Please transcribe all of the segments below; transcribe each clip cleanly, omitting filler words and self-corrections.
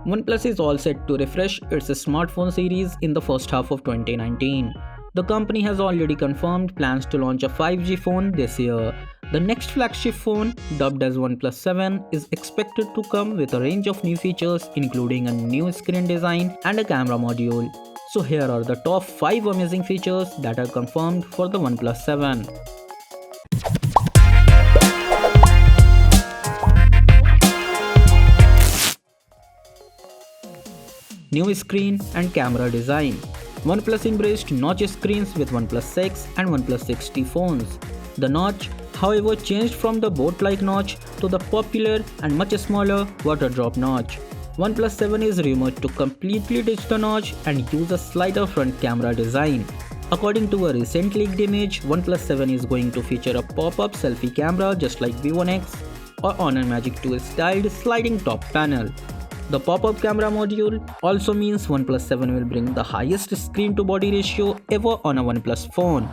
OnePlus is all set to refresh its smartphone series in the first half of 2019. The company has already confirmed plans to launch a 5G phone this year. The next flagship phone, dubbed as OnePlus 7, is expected to come with a range of new features including a new screen design and a camera module. So here are the top 5 amazing features that are confirmed for the OnePlus 7. New screen and camera design. OnePlus embraced notch screens with OnePlus 6 and OnePlus 6T phones. The notch, however, changed from the boat-like notch to the popular and much smaller water drop notch. OnePlus 7 is rumored to completely ditch the notch and use a slider front camera design. According to a recent leaked image, OnePlus 7 is going to feature a pop-up selfie camera just like Vivo X or Honor Magic 2 styled sliding top panel. The pop-up camera module also means OnePlus 7 will bring the highest screen-to-body ratio ever on a OnePlus phone.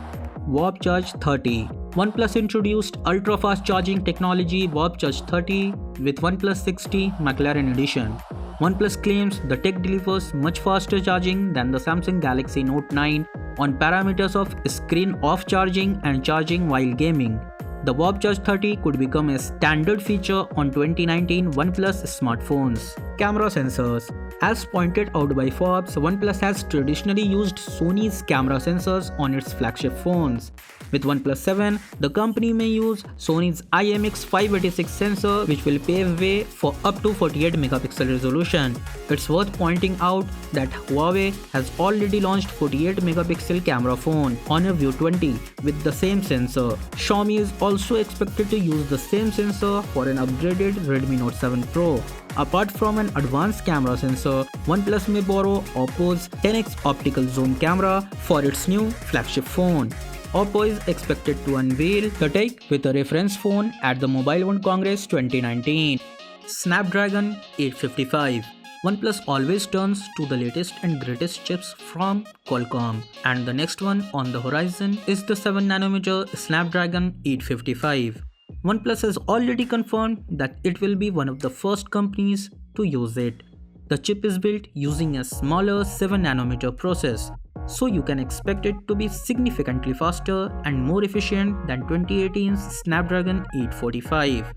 Warp Charge 30. OnePlus introduced ultra-fast charging technology Warp Charge 30 with OnePlus 6T McLaren Edition. OnePlus claims the tech delivers much faster charging than the Samsung Galaxy Note 9 on parameters of screen off charging and charging while gaming. The Warp Charge 30 could become a standard feature on 2019 OnePlus smartphones. Camera sensors. As pointed out by Forbes, OnePlus has traditionally used Sony's camera sensors on its flagship phones. With OnePlus 7, the company may use Sony's IMX586 sensor, which will pave way for up to 48 megapixel resolution. It's worth pointing out that Huawei has already launched 48 megapixel camera phone, Honor View 20, with the same sensor. Xiaomi is also expected to use the same sensor for an upgraded Redmi Note 7 Pro. Apart from an advanced camera sensor, OnePlus may borrow Oppo's 10x optical zoom camera for its new flagship phone. Oppo is expected to unveil the tech with a reference phone at the Mobile World Congress 2019. Snapdragon 855. OnePlus always turns to the latest and greatest chips from Qualcomm, and the next one on the horizon is the 7nm Snapdragon 855. OnePlus has already confirmed that it will be one of the first companies to use it. The chip is built using a smaller 7nm process, so you can expect it to be significantly faster and more efficient than 2018's Snapdragon 845.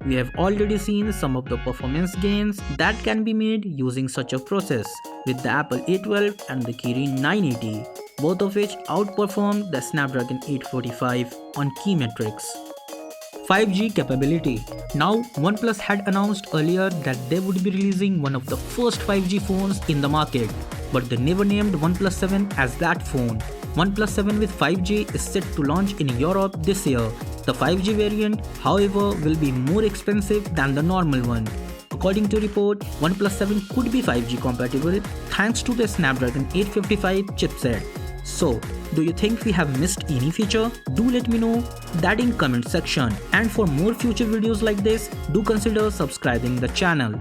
We have already seen some of the performance gains that can be made using such a process with the Apple A12 and the Kirin 980, both of which outperformed the Snapdragon 845 on key metrics. 5G capability. Now, OnePlus had announced earlier that they would be releasing one of the first 5G phones in the market, but they never named OnePlus 7 as that phone. OnePlus 7 with 5G is set to launch in Europe this year. The 5G variant, however, will be more expensive than the normal one. According to report, OnePlus 7 could be 5G compatible thanks to the Snapdragon 855 chipset. So, do you think we have missed any feature? Do let me know that in comment section. And for more future videos like this, do consider subscribing the channel.